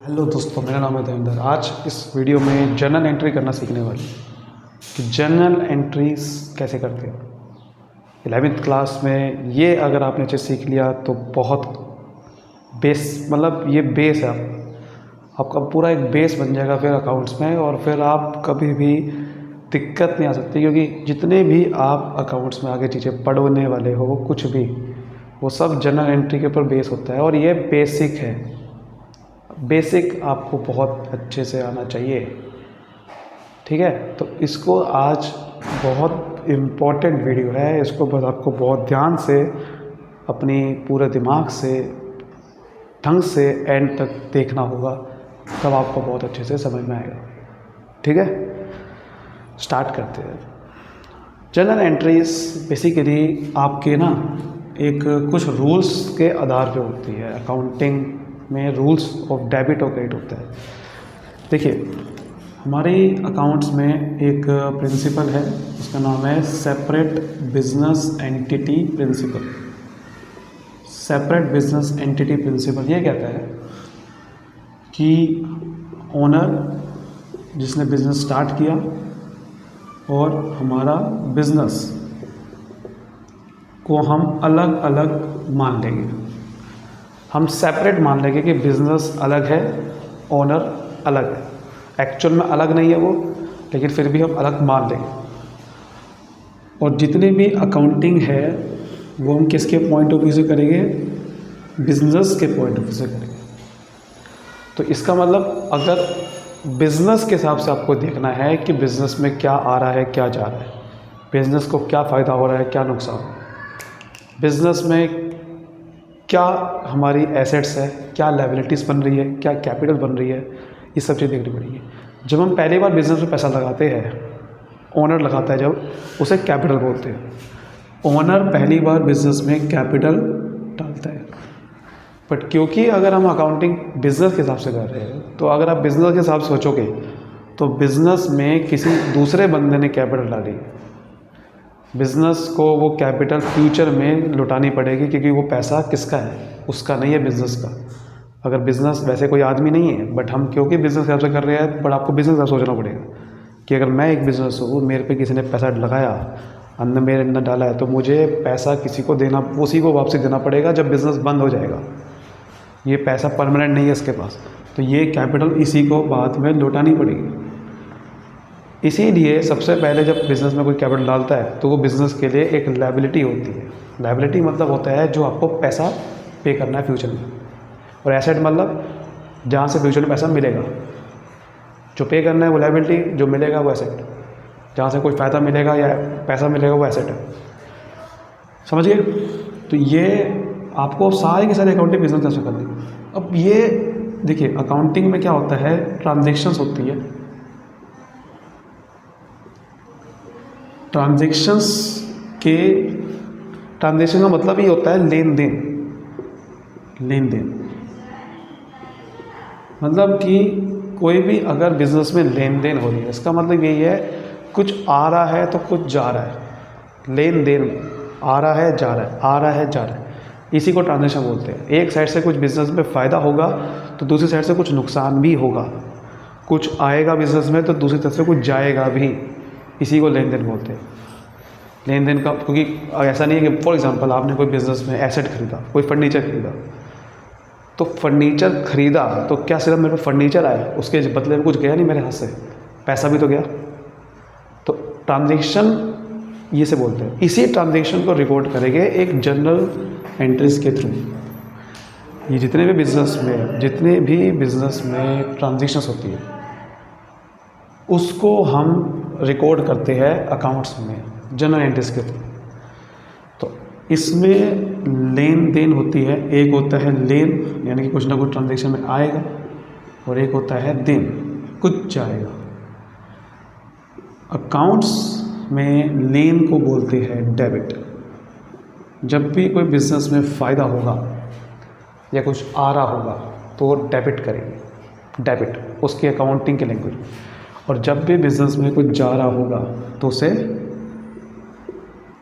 Hello दोस्तों, मेरा नाम है देवेंद्र। आज इस वीडियो में जर्नल एंट्री करना सीखने वाले हैं कि जर्नल एंट्रीज कैसे करते हैं। 11वीं क्लास में ये अगर आपने अच्छे सीख लिया तो बहुत बेस, मतलब ये बेस है आपका पूरा एक बेस बन जाएगा फिर अकाउंट्स में। और फिर आप कभी भी दिक्कत नहीं आ सकती, क्योंकि जितने भी आप अकाउंट्स में आगे चीज़ें पढ़ने वाले हो, कुछ भी, वो सब जर्नल एंट्री के ऊपर बेस होता है। और ये बेसिक है, बेसिक आपको बहुत अच्छे से आना चाहिए, ठीक है। तो इसको आज बहुत इम्पोर्टेंट वीडियो है, इसको बस आपको बहुत ध्यान से अपनी पूरे दिमाग से ढंग से एंड तक देखना होगा, तब आपको बहुत अच्छे से समझ में आएगा, ठीक है। स्टार्ट करते हैं। जर्नल एंट्रीज बेसिकली आपके ना एक कुछ रूल्स के आधार पे होती है। अकाउंटिंग में रूल्स ऑफ डेबिट और क्रेडिट होता है। देखिए, हमारे अकाउंट्स में एक प्रिंसिपल है, उसका नाम है separate business entity principle. Separate business entity principle ये कहता है कि ओनर जिसने बिजनेस स्टार्ट किया और हमारा बिजनेस को हम अलग अलग मान लेंगे। हम सेपरेट मान लेंगे कि बिज़नेस अलग है, ओनर अलग है। एक्चुअल में अलग नहीं है वो, लेकिन फिर भी हम अलग मान लेंगे। और जितनी भी अकाउंटिंग है वो हम किसके पॉइंट ऑफ व्यू से करेंगे? बिजनेस के पॉइंट ऑफ व्यू से करेंगे। तो इसका मतलब अगर बिजनेस के हिसाब से आपको देखना है कि बिजनेस में क्या आ रहा है, क्या जा रहा है, बिजनेस को क्या फ़ायदा हो रहा है, क्या नुकसान हो रहा है, बिजनेस में क्या हमारी एसेट्स है, क्या लायबिलिटीज़ बन रही है, क्या कैपिटल बन रही है, ये सब चीज़ देखनी पड़ेगी। जब हम पहली बार बिजनेस में पैसा लगाते हैं, ओनर लगाता है जब, उसे कैपिटल बोलते हैं। ओनर पहली बार बिजनेस में कैपिटल डालता है। बट क्योंकि अगर हम अकाउंटिंग बिजनेस के हिसाब से कर रहे हैं, तो अगर आप बिजनेस के हिसाब से सोचोगे तो बिजनेस में किसी दूसरे बंदे ने कैपिटल डाली, बिज़नेस को वो कैपिटल फ्यूचर में लुटानी पड़ेगी, क्योंकि वो पैसा किसका है? उसका नहीं है, बिज़नेस का। अगर बिज़नेस वैसे कोई आदमी नहीं है, बट हम क्योंकि बिज़नेस के हिसाब से कर रहे हैं, बट आपको बिज़नेस का सोचना पड़ेगा कि अगर मैं एक बिज़नेस हूँ, मेरे पे किसी ने पैसा लगाया, अंदर मेरे अंदर डाला है, तो मुझे पैसा किसी को देना, उसी को वापसी देना पड़ेगा जब बिज़नेस बंद हो जाएगा। ये पैसा परमानेंट नहीं है इसके पास, तो ये कैपिटल इसी को बाद में लौटानी पड़ेगी। इसीलिए सबसे पहले जब बिज़नेस में कोई कैपिटल डालता है तो वो बिज़नेस के लिए एक लायबिलिटी होती है। लायबिलिटी मतलब होता है जो आपको पैसा पे करना है फ्यूचर में, और एसेट मतलब जहाँ से फ्यूचर में पैसा मिलेगा। जो पे करना है वो लायबिलिटी, जो मिलेगा वो एसेट। जहाँ से कोई फ़ायदा मिलेगा या पैसा मिलेगा वो एसेट है। समझिए? तो ये आपको सारे के सारे अकाउंटिंग बिजनेस कैसे करनी है। अब ये देखिए, अकाउंटिंग में क्या होता है, ट्रांजेक्शन्स होती है। ट्रांजेक्शन का मतलब ये होता है लेन देन। लेन देन मतलब कि कोई भी अगर बिजनेस में लेन देन हो रही है, इसका मतलब यही है कुछ आ रहा है तो कुछ जा रहा है। लेन देन आ रहा है, जा रहा है, आ रहा है, जा रहा है, इसी को ट्रांजेक्शन बोलते हैं। एक साइड से कुछ बिजनेस में फ़ायदा होगा तो दूसरी साइड से कुछ नुकसान भी होगा। कुछ आएगा बिजनेस में तो दूसरी तरफ से कुछ जाएगा भी, इसी को लेन देन बोलते हैं। लेन देन का, क्योंकि ऐसा नहीं है कि फॉर एग्जांपल आपने कोई बिज़नेस में एसेट खरीदा, कोई फर्नीचर खरीदा, तो फर्नीचर खरीदा तो क्या सिर्फ मेरे को फर्नीचर आया, उसके बदले में कुछ गया नहीं मेरे हाथ से, पैसा भी तो गया। तो ट्रांजेक्शन ये से बोलते हैं। इसी ट्रांजेक्शन को रिकॉर्ड करेंगे एक जर्नल एंट्रीज के थ्रू। ये जितने भी बिज़नेस में ट्रांजेक्शन्स होती है उसको हम रिकॉर्ड करते हैं अकाउंट्स में जर्नल एंट्रीज के थ्रू। तो इसमें लेन देन होती है। एक होता है लेन, यानी कि कुछ ना कुछ ट्रांजेक्शन में आएगा, और एक होता है देन, कुछ जाएगा। अकाउंट्स में लेन को बोलते हैं डेबिट। जब भी कोई बिजनेस में फ़ायदा होगा या कुछ आ रहा होगा तो वो डेबिट करेंगे, डेबिट उसकी अकाउंटिंग की लैंग्वेज। और जब भी बिजनेस में कुछ जा रहा होगा तो उसे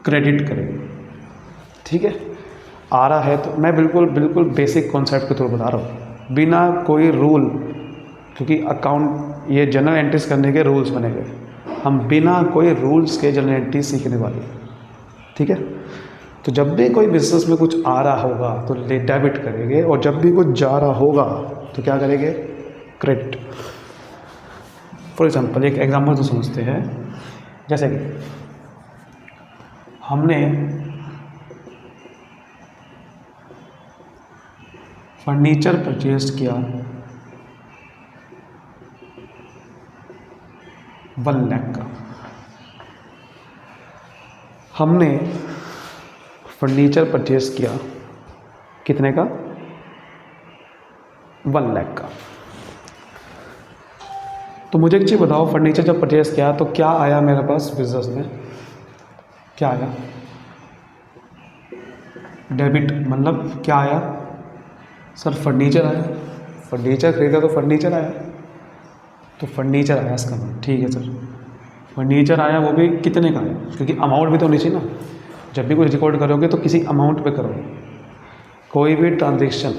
क्रेडिट करेंगे, ठीक है। आ रहा है तो मैं बिल्कुल बेसिक कॉन्सेप्ट के थ्रू बता रहा हूँ, बिना कोई रूल क्योंकि अकाउंट ये जनरल एंट्रीज करने के रूल्स बने गए, हम बिना कोई रूल्स के जनरल एंट्री सीखने वाले हैं। ठीक है, तो जब भी कोई बिजनेस में कुछ आ रहा होगा तो डेबिट करेंगे, और जब भी कुछ जा रहा होगा तो क्या करेंगे, क्रेडिट। फॉर एग्जांपल एक एग्जांपल तो समझते हैं, जैसे कि हमने फर्नीचर परचेज किया 1 लाख का। हमने फर्नीचर परचेज किया कितने का, 1 लाख का। तो मुझे एक चीज़ बताओ, फर्नीचर जब परचेज किया तो क्या आया मेरे पास बिजनेस में, क्या आया, डेबिट। मतलब क्या आया सर, फर्नीचर आया, फर्नीचर खरीदा तो फर्नीचर आया, तो फर्नीचर आया इसका मतलब। ठीक है सर, फर्नीचर आया, वो भी कितने का आया, क्योंकि अमाउंट भी तो होनी चाहिए ना। जब भी कुछ रिकॉर्ड करोगे तो किसी अमाउंट पे करोगे, कोई भी ट्रांजेक्शन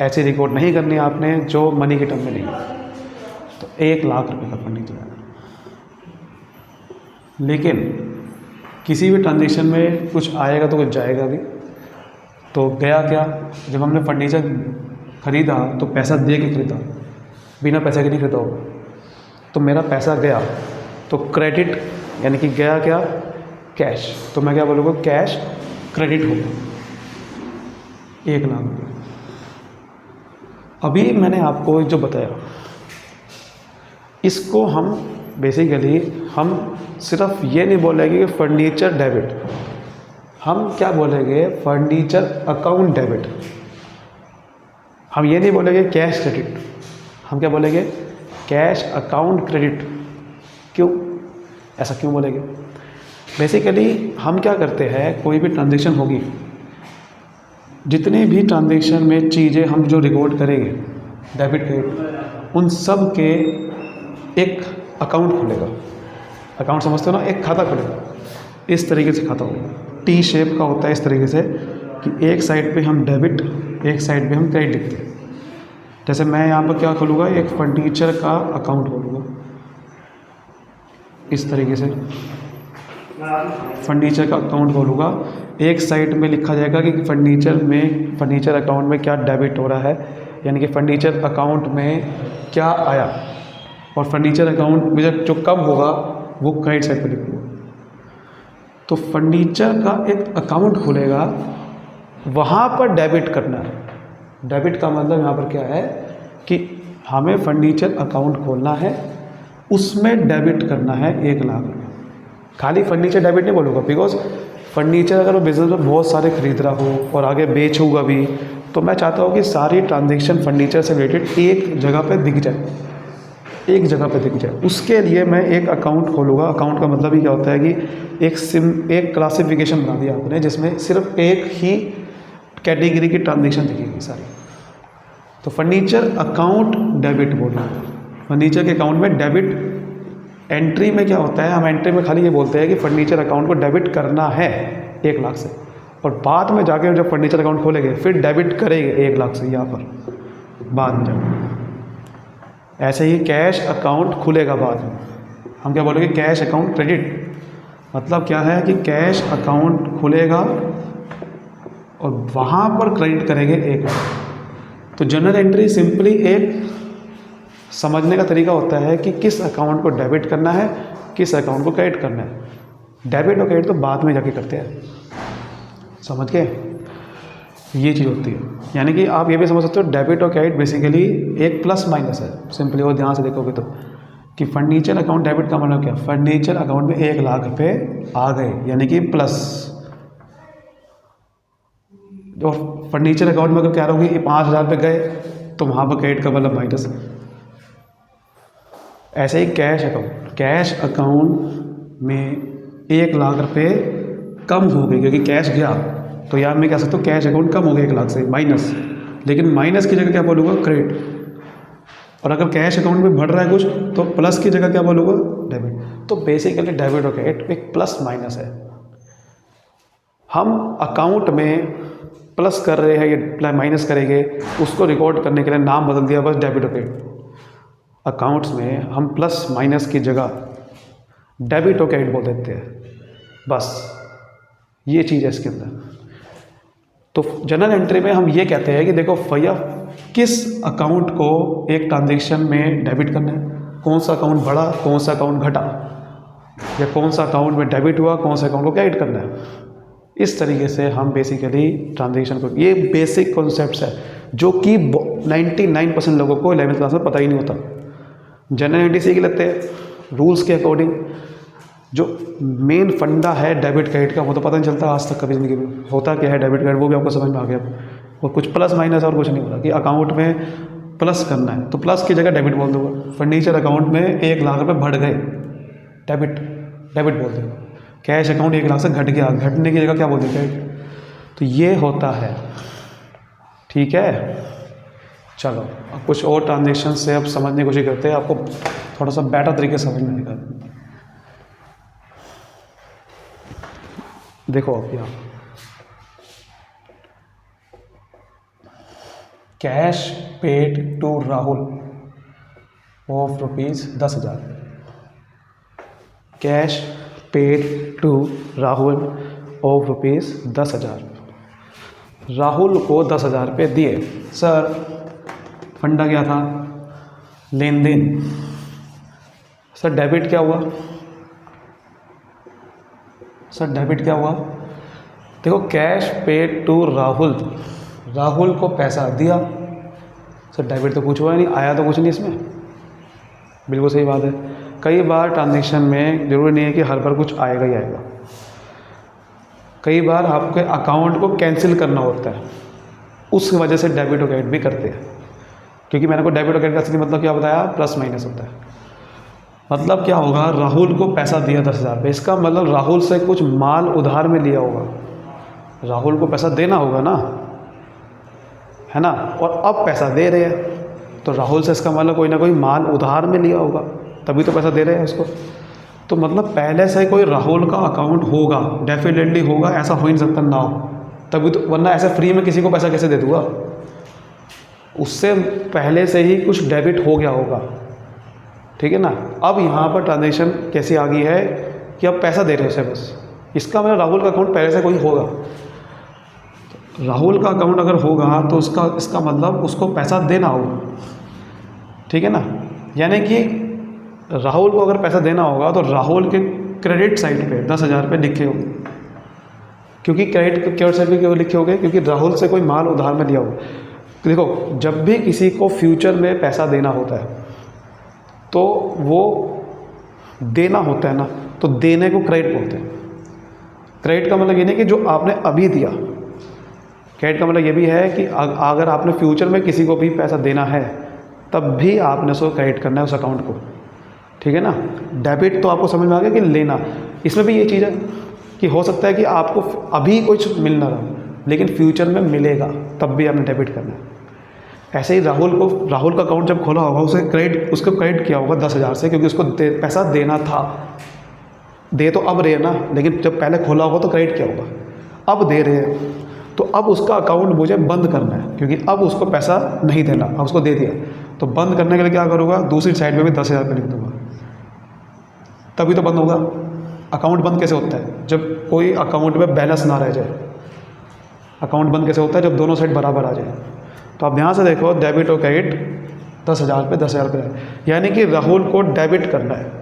ऐसे रिकॉर्ड नहीं करनी आपने जो मनी के टर्म में नहीं है। तो 1 लाख रुपए का फर्नीचर आया, लेकिन किसी भी ट्रांजेक्शन में कुछ आएगा तो कुछ जाएगा भी। तो गया क्या, जब हमने फर्नीचर ख़रीदा तो पैसा दे के ख़रीदा, बिना पैसे के नहीं खरीदा होगा। तो मेरा पैसा गया तो क्रेडिट, यानी कि गया क्या, कैश। तो मैं क्या बोलूँगा, कैश क्रेडिट हो गया 1 लाख रुपये। अभी मैंने आपको जो बताया, इसको हम बेसिकली हम सिर्फ ये नहीं बोलेंगे कि फर्नीचर डेबिट, हम क्या बोलेंगे, फर्नीचर अकाउंट डेबिट। हम ये नहीं बोलेंगे कैश क्रेडिट, हम क्या बोलेंगे, कैश अकाउंट क्रेडिट। क्यों, ऐसा क्यों बोलेंगे, बेसिकली हम क्या करते हैं, कोई भी ट्रांजेक्शन होगी, जितने भी ट्रांजेक्शन में चीज़ें हम जो रिकॉर्ड करेंगे डेबिट क्रेडिट, उन सब के एक अकाउंट खुलेगा। अकाउंट समझते हो ना, एक खाता खुलेगा। इस तरीके से खाता होगा, टी शेप का होता है, इस तरीके से कि एक साइड पे हम डेबिट, एक साइड पे हम क्रेडिट लिखते हैं। जैसे मैं यहाँ पर क्या खोलूँगा, एक फर्नीचर का अकाउंट खोलूँगा, इस तरीके से फर्नीचर का अकाउंट खोलूँगा। एक साइड में लिखा जाएगा कि फर्नीचर अकाउंट में क्या डेबिट हो रहा है, यानी कि फर्नीचर अकाउंट में क्या आया, और फर्नीचर अकाउंट में जो कब होगा वो क्रेडिट साइड पे लिखूँगा। तो फर्नीचर का एक अकाउंट खुलेगा, वहाँ पर डेबिट करना है। डेबिट का मतलब यहाँ पर क्या है कि हमें फर्नीचर अकाउंट खोलना है, उसमें डेबिट करना है 1 लाख रुपये। खाली फर्नीचर डेबिट नहीं बोलूँगा, बिकॉज फर्नीचर अगर वो बिजनेस में बहुत सारे खरीद रहा हो और आगे बेचूंगा भी, तो मैं चाहता हूँ कि सारी ट्रांजेक्शन फर्नीचर से रिलेटेड एक जगह पे दिख जाए, एक जगह पे दिख जाए। उसके लिए मैं एक अकाउंट खोलूँगा। अकाउंट का मतलब ही क्या होता है कि एक क्लासिफिकेशन बना दिया आपने, जिसमें सिर्फ एक ही कैटेगरी की ट्रांजेक्शन दिखेगी सारी। तो फर्नीचर अकाउंट डेबिट बोलना है। फर्नीचर के अकाउंट में डेबिट, एंट्री में क्या होता है, हम एंट्री में खाली ये बोलते हैं कि फर्नीचर अकाउंट को डेबिट करना है 1 लाख से, और बाद में जाके जब फर्नीचर अकाउंट खोलेंगे फिर डेबिट करेंगे 1 लाख से यहाँ पर बाद में जाकर। ऐसे ही कैश अकाउंट खुलेगा बाद में, हम क्या बोलेंगे, कैश अकाउंट क्रेडिट। मतलब क्या है कि कैश अकाउंट खुलेगा और वहाँ पर क्रेडिट करेंगे 1 लाख। तो जनरल एंट्री सिंपली एक समझने का तरीका होता है कि किस अकाउंट को डेबिट करना है, किस अकाउंट को क्रेडिट करना है। डेबिट और क्रेडिट तो बाद में जाके करते हैं, समझ गए, ये चीज़ होती है। यानी कि आप ये भी समझ सकते हो, डेबिट और क्रेडिट बेसिकली एक प्लस माइनस है सिंपली, और ध्यान से देखोगे तो कि फर्नीचर अकाउंट डेबिट का मतलब क्या, फर्नीचर अकाउंट में 1 लाख रुपये आ गए यानी कि प्लस, और फर्नीचर अकाउंट में अगर क्या रहोगे 5,000 रुपये गए तो वहाँ पर क्रेडिट का मतलब माइनस। ऐसे ही कैश अकाउंट में 1 लाख रुपये कम हो गई क्योंकि कैश गया, तो यार मैं कह सकता हूँ कैश अकाउंट कम हो गया 1 लाख से माइनस, लेकिन माइनस की जगह क्या बोलूँगा, क्रेडिट। और अगर कैश अकाउंट में बढ़ रहा है कुछ तो प्लस की जगह क्या बोलूँगा, डेबिट। तो बेसिकली डेबिट और क्रेडिट एक प्लस माइनस है। हम अकाउंट में प्लस कर रहे हैं या माइनस करेंगे, उसको रिकॉर्ड करने के लिए नाम बदल दिया बस डेबिट और क्रेडिट। अकाउंट्स में हम प्लस माइनस की जगह डेबिट और क्रेडिट बोल देते हैं, बस ये चीज़ है इसके अंदर। तो जनरल एंट्री में हम ये कहते हैं कि देखो भैया किस अकाउंट को एक ट्रांजैक्शन में डेबिट करना है, कौन सा अकाउंट बढ़ा, कौन सा अकाउंट घटा, या कौन सा अकाउंट में डेबिट हुआ, कौन सा अकाउंट को क्रेडिट करना है। इस तरीके से हम बेसिकली ट्रांजैक्शन को, ये बेसिक कॉन्सेप्ट्स है जो कि 99% लोगों को 11th क्लास में पता ही नहीं होता। जनरल एंट्री सीख लेते हैं रूल्स के अकॉर्डिंग, जो मेन फंडा है डेबिट क्रेडिट का वो तो पता नहीं चलता आज तक कभी ज़िंदगी में, होता क्या है डेबिट क्रेडिट वो भी आपको समझ में आ गया। वो कुछ प्लस माइनस और कुछ नहीं होता कि अकाउंट में प्लस करना है तो प्लस की जगह डेबिट बोल दूँगा। फर्नीचर अकाउंट में 1 लाख रुपये बढ़ गए, डेबिट डेबिट बोल दूँगा। कैश अकाउंट 1 लाख से घट गया, घटने की जगह क्या बोल देते हैं। तो ये होता है, ठीक है। चलो अब कुछ और ट्रांजेक्शन से अब समझने की कोशिश करते हैं, आपको थोड़ा सा बेटर तरीके से समझ में आएगा। देखो अब यहाँ cash paid to Rahul of ₹10,000, cash paid to Rahul of ₹10,000। Rahul को 10,000 रुपये दिए। सर फंडा क्या था, लेन देन। सर डेबिट क्या हुआ, सर डेबिट क्या हुआ। देखो cash paid to Rahul, Rahul को पैसा दिया। सर डेबिट तो कुछ हुआ नहीं, आया तो कुछ नहीं इसमें, बिल्कुल सही बात है। कई बार ट्रांजैक्शन में ज़रूरी नहीं है कि हर बार कुछ आएगा ही आएगा, कई बार आपके अकाउंट को कैंसिल करना होता है, उस वजह से डेबिट और क्रेडिट भी करते हैं। क्योंकि मैंने को डेबिट और क्रेडिट का असली मतलब क्या बताया, प्लस माइनस होता है। मतलब क्या होगा, राहुल को पैसा दिया 10,000 रुपये, इसका मतलब राहुल से कुछ माल उधार में लिया होगा, राहुल को पैसा देना होगा ना, है ना, और अब पैसा दे रहे हैं तो राहुल से इसका मतलब कोई ना कोई माल उधार में लिया होगा, तभी तो पैसा दे रहे हैं उसको। तो मतलब पहले से कोई राहुल का अकाउंट होगा, डेफिनेटली होगा, ऐसा हो ही नहीं सकता ना हो, तभी तो, वरना ऐसे फ्री में किसी को पैसा कैसे दे दूँगा। उससे पहले से ही कुछ डेबिट हो गया होगा, ठीक है ना। अब यहाँ पर ट्रांजैक्शन कैसी आ गई है कि अब पैसा दे रहे हो उसे बस, इसका मतलब राहुल का अकाउंट पहले से कोई होगा। तो राहुल का अकाउंट अगर होगा तो इसका मतलब उसको पैसा देना होगा, ठीक है ना। यानी कि राहुल को अगर पैसा देना होगा तो राहुल के क्रेडिट साइड पे 10,000 रुपये लिखे होंगे, क्योंकि क्रेडिट साइड पे क्यों लिखे होंगे, क्योंकि राहुल से कोई माल उधार में लिया होगा। देखो जब भी किसी को फ्यूचर में पैसा देना होता है तो वो देना होता है ना, तो देने को क्रेडिट बोलते हैं। क्रेडिट का मतलब ये नहीं कि जो आपने अभी दिया, क्रेडिट का मतलब ये भी है कि अगर आपने फ्यूचर में किसी को भी पैसा देना है तब भी आपने उसको क्रेडिट करना है उस अकाउंट को, ठीक है ना। डेबिट तो आपको समझ में आ गया कि लेना, इसमें भी ये चीज़ है कि हो सकता है कि आपको अभी कुछ मिल ना रहा लेकिन फ्यूचर में मिलेगा, तब भी आपने डेबिट करना है। ऐसे ही राहुल का अकाउंट जब खोला होगा उसको क्रेडिट किया होगा 10,000 से, क्योंकि उसको पैसा देना था, दे तो अब रहे ना, लेकिन जब पहले खोला होगा तो क्रेडिट किया होगा, अब दे रहे हैं तो अब उसका अकाउंट मुझे बंद करना है, क्योंकि अब उसको पैसा नहीं देना, अब उसको दे दिया। तो बंद करने के लिए क्या करूँगा, दूसरी साइड में भी 10,000 रुपये लिख दूँगा, तभी तो बंद होगा। अकाउंट बंद कैसे होता है, जब कोई अकाउंट में बैलेंस ना रह जाए। अकाउंट बंद कैसे होता है, जब दोनों साइड बराबर आ जाए। तो आप ध्यान से देखो, डेबिट और क्रेडिट 10,000 रुपये 10,000 रुपये है, यानी कि राहुल को डेबिट करना है।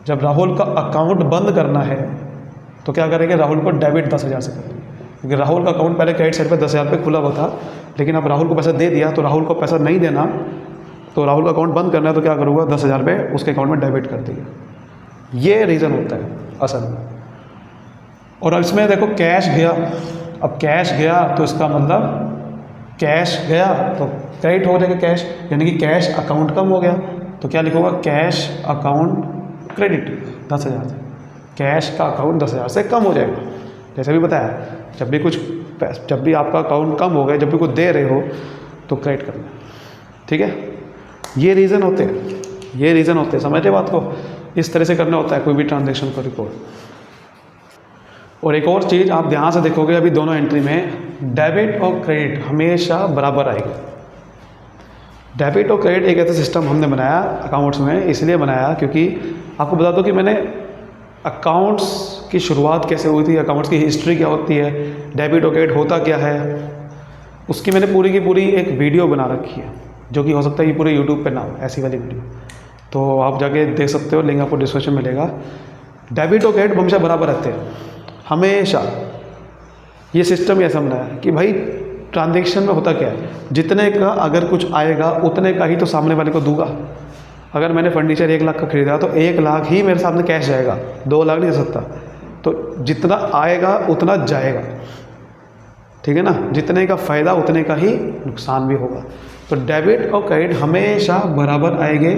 जब राहुल का अकाउंट बंद करना है तो क्या करेंगे, राहुल को डेबिट 10,000 से करेंगे, क्योंकि राहुल का अकाउंट पहले क्रेडिट साइड पे 10,000 रुपये खुला हुआ था, लेकिन अब राहुल को पैसा दे दिया तो राहुल को पैसा नहीं देना, तो राहुल का अकाउंट बंद करना है तो क्या करूँगा, 10,000 रुपये उसके अकाउंट में डेबिट कर दिया। ये रीज़न होता है असल में। और अब इसमें देखो कैश गया, अब कैश गया तो इसका मतलब कैश गया तो क्रेडिट हो जाएगा कैश, यानी कि कैश अकाउंट कम हो गया, तो क्या लिखूँगा, कैश अकाउंट क्रेडिट 10,000 से, कैश का अकाउंट 10,000 से कम हो जाएगा। जैसे भी बताया, जब भी आपका अकाउंट कम हो गया, जब भी कुछ दे रहे हो तो क्रेडिट करना, ठीक है। ये रीज़न होते हैं, समझते बात को, इस तरह से करना होता है कोई भी ट्रांजेक्शन को रिकॉर्ड। और एक और चीज़ आप ध्यान से देखोगे, अभी दोनों एंट्री में डेबिट और क्रेडिट हमेशा बराबर आएगी। डेबिट और क्रेडिट एक ऐसा सिस्टम हमने बनाया अकाउंट्स में, इसलिए बनाया क्योंकि आपको बता दो कि मैंने अकाउंट्स की शुरुआत कैसे हुई थी, अकाउंट्स की हिस्ट्री क्या होती है, डेबिट और क्रेडिट होता क्या है, उसकी मैंने पूरी की पूरी एक वीडियो बना रखी है, जो कि हो सकता है कि पूरे यूट्यूब पे ना हो ऐसी वाली वीडियो, तो आप जाके देख सकते हो, लिंक आपको डिस्क्रिप्शन में मिलेगा। डेबिट और क्रेडिट हमेशा बराबर रहते हैं, हमेशा। ये सिस्टम ऐसा बनाया है कि भाई ट्रांजेक्शन में होता क्या है, जितने का अगर कुछ आएगा उतने का ही तो सामने वाले को दूंगा। अगर मैंने फर्नीचर 1 लाख का खरीदा तो 1 लाख ही मेरे सामने कैश जाएगा, 2 लाख नहीं दे सकता। तो जितना आएगा उतना जाएगा, ठीक है ना, जितने का फ़ायदा उतने का ही नुकसान भी होगा। तो डेबिट और क्रेडिट हमेशा बराबर आएंगे।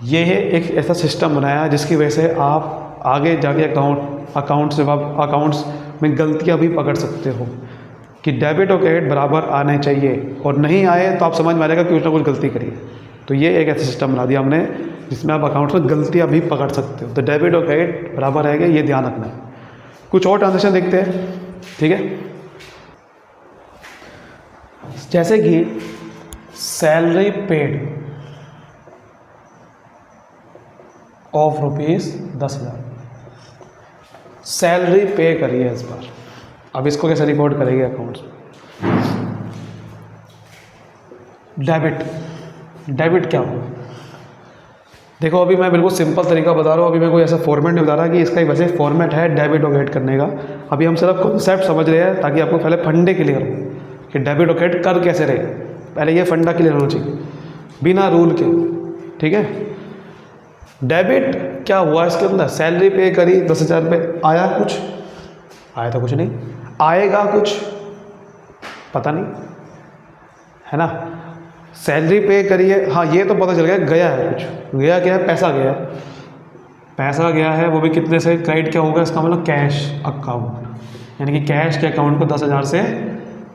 ये है एक ऐसा सिस्टम बनाया जिसकी वजह से आप आगे जाके अकाउंट्स में गलतियाँ भी पकड़ सकते हो कि डेबिट और क्रेडिट बराबर आने चाहिए, और नहीं आए तो आप समझ में आएगा कि कुछ ना कुछ गलती करिए। तो ये एक ऐसा सिस्टम बना दिया हमने जिसमें आप अकाउंट्स में गलतियाँ भी पकड़ सकते हो। तो डेबिट और क्रेडिट बराबर आएगा, ये ध्यान रखना है। कुछ और ट्रांजेक्शन देखते हैं, ठीक है। जैसे कि सैलरी पेड ऑफ ₹10,000, सैलरी पे करी है इस बार। अब इसको कैसे रिकॉर्ड करेंगे अकाउंट्स में। डेबिट क्या होगा, देखो अभी मैं बिल्कुल सिंपल तरीका बता रहा हूँ, अभी मैं कोई ऐसा फॉर्मेट नहीं बता रहा कि इसका ही वैसे फॉर्मेट है डेबिट और क्रेडिट करने का। अभी हम सिर्फ कॉन्सेप्ट समझ रहे हैं ताकि आपको पहले फंडे क्लियर हो कि डेबिट और क्रेडिट कर कैसे रहे, पहले ये फंडा क्लियर होना चाहिए बिना रूल के, ठीक है। डेबिट क्या हुआ इसके अंदर, सैलरी पे करी 10,000 रुपये, आया कुछ, आया तो कुछ नहीं, आएगा कुछ पता नहीं, है ना। सैलरी पे करी है, हाँ ये तो पता चल गया, गया है कुछ, गया क्या है, पैसा गया है, पैसा गया है, वो भी कितने से। क्रेडिट क्या होगा इसका मतलब, कैश अकाउंट, यानी कि कैश के अकाउंट को 10,000 से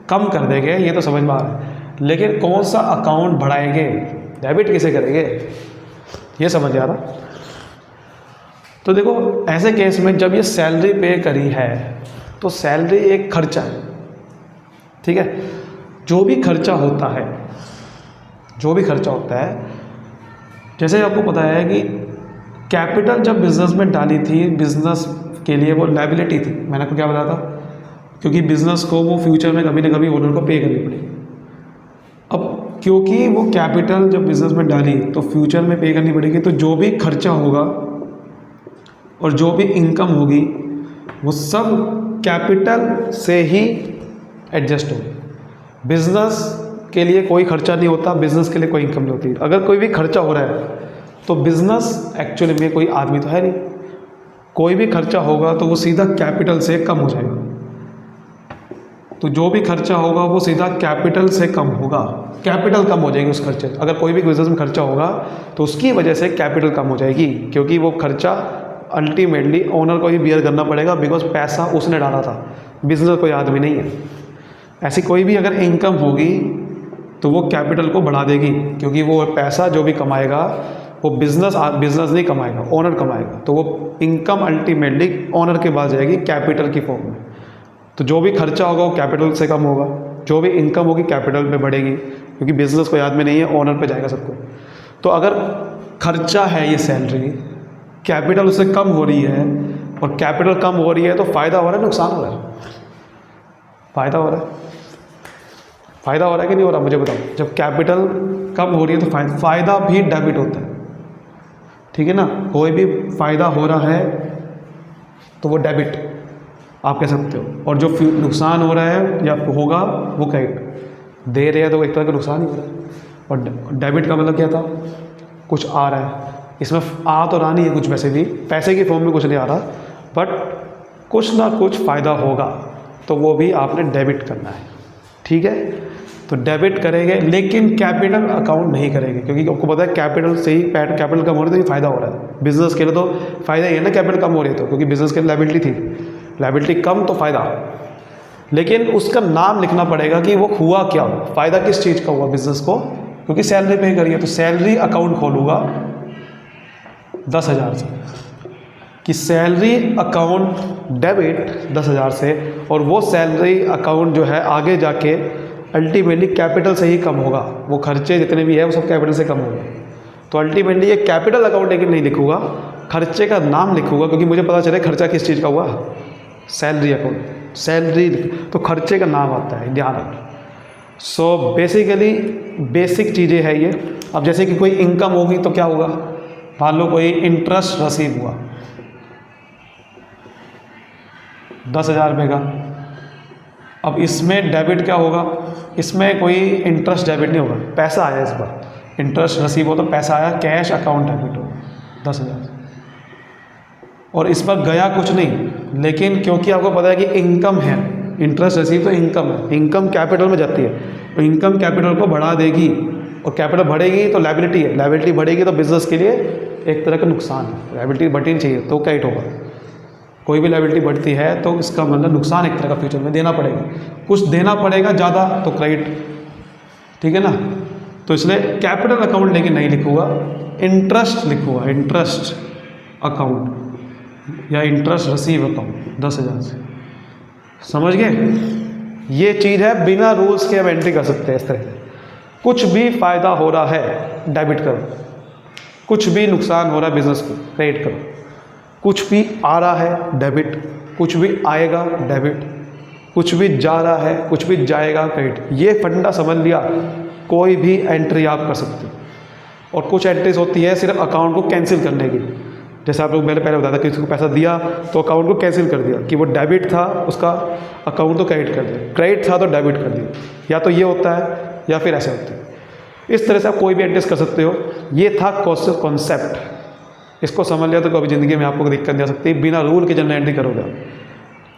कम कर देंगे, ये तो समझ में आ रहा है। लेकिन कौन सा अकाउंट बढ़ाएंगे, डेबिट किसे करेंगे, ये समझ आ रहा। तो देखो ऐसे केस में जब ये सैलरी पे करी है तो सैलरी एक खर्चा है, ठीक है। जो भी खर्चा होता है, जो भी खर्चा होता है, जैसे आपको पता है कि कैपिटल जब बिज़नेस में डाली थी, बिज़नेस के लिए वो लायबिलिटी थी, मैंने आपको क्या बताया था, क्योंकि बिज़नेस को वो फ्यूचर में कभी ना कभी ओनर को पे करनी पड़ेगी। अब क्योंकि वो कैपिटल जब बिज़नेस में डाली तो फ्यूचर में पे करनी पड़ेगी, तो जो भी खर्चा होगा और जो भी इनकम होगी वो सब कैपिटल से ही एडजस्ट होगी। बिज़नेस के लिए कोई खर्चा नहीं होता, बिज़नेस के लिए कोई इनकम नहीं होती। अगर कोई भी खर्चा हो रहा है तो बिज़नेस एक्चुअली में कोई आदमी तो है नहीं, कोई भी खर्चा होगा तो वो सीधा कैपिटल से कम हो जाएगा। तो जो भी खर्चा होगा वो सीधा कैपिटल से कम होगा, कैपिटल कम हो जाएगी उस खर्चे। अगर कोई भी बिज़नेस में खर्चा होगा तो उसकी वजह से कैपिटल कम हो जाएगी, क्योंकि वो खर्चा अल्टीमेटली ओनर को ही बियर करना पड़ेगा, बिकॉज पैसा उसने डाला था, बिज़नेस कोई आदमी नहीं है। ऐसी कोई भी अगर इनकम होगी तो वो कैपिटल को बढ़ा देगी, क्योंकि वो पैसा जो भी कमाएगा वो बिज़नेस नहीं कमाएगा, ओनर कमाएगा। तो वो इनकम अल्टीमेटली ओनर के पास जाएगी कैपिटल की फॉर्म में। तो जो भी खर्चा होगा वो कैपिटल से कम होगा, जो भी इनकम होगी कैपिटल पे बढ़ेगी, क्योंकि बिज़नेस कोई आदमी नहीं है, ओनर पे जाएगा सबको। तो अगर खर्चा है ये सैलरी, कैपिटल उससे कम हो रही है, और कैपिटल कम हो रही है तो फ़ायदा हो रहा है नुकसान हो रहा है, फ़ायदा हो रहा है, फ़ायदा हो रहा है कि नहीं हो रहा, मुझे बताओ। जब कैपिटल कम हो रही है तो फ़ायदा भी डेबिट होता है, ठीक है ना। कोई भी फ़ायदा हो रहा है तो वो डेबिट आप कह सकते हो, और जो नुकसान हो रहा है या होगा वो क्रेडिट। दे रहे हैं तो एक तरह का नुकसान ही हो रहा है। और डेबिट का मतलब क्या था, कुछ आ रहा है, इसमें आ तो रहा नहीं है कुछ, वैसे भी पैसे की फॉर्म में कुछ नहीं आ रहा, बट कुछ ना कुछ फ़ायदा होगा, तो वो भी आपने डेबिट करना है, ठीक है। तो डेबिट करेंगे, लेकिन कैपिटल अकाउंट नहीं करेंगे, क्योंकि आपको पता है कैपिटल से ही कैपिटल कम हो रही है तो ये फ़ायदा हो रहा है। बिज़नेस के लिए तो फ़ायदा ही है ना, कैपिटल कम हो रही है तो, क्योंकि बिज़नेस के लायबिलिटी थी, लायबिलिटी कम तो फ़ायदा। लेकिन उसका नाम लिखना पड़ेगा कि वो हुआ क्या, फ़ायदा किस चीज़ का हुआ बिज़नेस को, क्योंकि सैलरी पे करिए तो सैलरी अकाउंट खोलूँगा 10,000 से, कि सैलरी अकाउंट डेबिट 10,000 से, और वो सैलरी अकाउंट जो है आगे जाके अल्टीमेटली कैपिटल से ही कम होगा, वो खर्चे जितने भी है वो सब कैपिटल से कम होगा। तो अल्टीमेटली ये कैपिटल अकाउंट लेकिन नहीं लिखूंगा, खर्चे का नाम लिखूंगा, क्योंकि मुझे पता चले खर्चा किस चीज़ का हुआ, सैलरी अकाउंट, सैलरी, तो खर्चे का नाम आता है, ध्यान रखना। सो बेसिकली बेसिक चीज़ें हैं ये। अब जैसे कि कोई इनकम होगी तो क्या होगा, मान लो कोई इंटरेस्ट रिसीव हुआ 10,000 रुपये का, अब इसमें डेबिट क्या होगा, इसमें कोई इंटरेस्ट डेबिट नहीं होगा, पैसा आया इस बार, इंटरेस्ट रिसीव हो तो पैसा आया, कैश अकाउंट डेबिट होगा 10,000, और इस पर गया कुछ नहीं। लेकिन क्योंकि आपको पता है कि इनकम है, इंटरेस्ट रिसीव तो इनकम है, इनकम कैपिटल में जाती है, तो इनकम कैपिटल को बढ़ा देगी, और कैपिटल बढ़ेगी तो लायबिलिटी है, लायबिलिटी बढ़ेगी तो बिजनेस के लिए एक तरह का नुकसान है, लायबिलिटी बढ़नी चाहिए तो क्रेडिट होगा। कोई भी लायबिलिटी बढ़ती है तो इसका मतलब नुकसान एक तरह का फ्यूचर में देना पड़ेगा, कुछ देना पड़ेगा ज़्यादा तो क्रेडिट, ठीक है ना। तो इसलिए कैपिटल अकाउंट लेकिन नहीं लिखूंगा, इंटरेस्ट लिखूंगा, इंटरेस्ट अकाउंट या इंटरेस्ट रिसीव अकाउंट 10,000 से, समझ गए। ये चीज़ है, बिना रूल्स के हम एंट्री कर सकते हैं इस तरह से। कुछ भी फ़ायदा हो रहा है डेबिट करो, कुछ भी नुकसान हो रहा है बिजनेस को क्रेडिट करो, कुछ भी आ रहा है डेबिट, कुछ भी आएगा डेबिट, कुछ भी जा रहा है, कुछ भी जाएगा क्रेडिट। ये फंडा समझ लिया, कोई भी एंट्री आप कर सकते हो। और कुछ एंट्रीज होती है सिर्फ अकाउंट को कैंसिल करने की, जैसे आप लोग मैंने पहले बताया था कि किसी को पैसा दिया तो अकाउंट को कैंसिल कर दिया, कि वो डेबिट था उसका अकाउंट तो क्रेडिट कर दिया, क्रेडिट था तो डेबिट कर दिया, या तो ये होता है या फिर ऐसे होता है। इस तरह से आप कोई भी एंट्रीज कर सकते हो। ये था कॉन्सेप्ट, इसको समझ लिया तो कभी ज़िंदगी में आपको दिक्कत नहीं आ सकती, बिना रूल के जनरल एंट्री करोगे।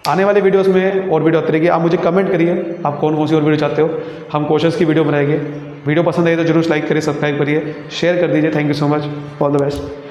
आने वाले वीडियोस में और वीडियो आते रहेगी, आप मुझे कमेंट करिए आप कौन कौन सी और वीडियो चाहते हो, हम क्वेश्चंस की वीडियो बनाएंगे। वीडियो पसंद आई तो जरूर लाइक करिए, सब्सक्राइब करिए, शेयर कर दीजिए। Thank you so much, all the best.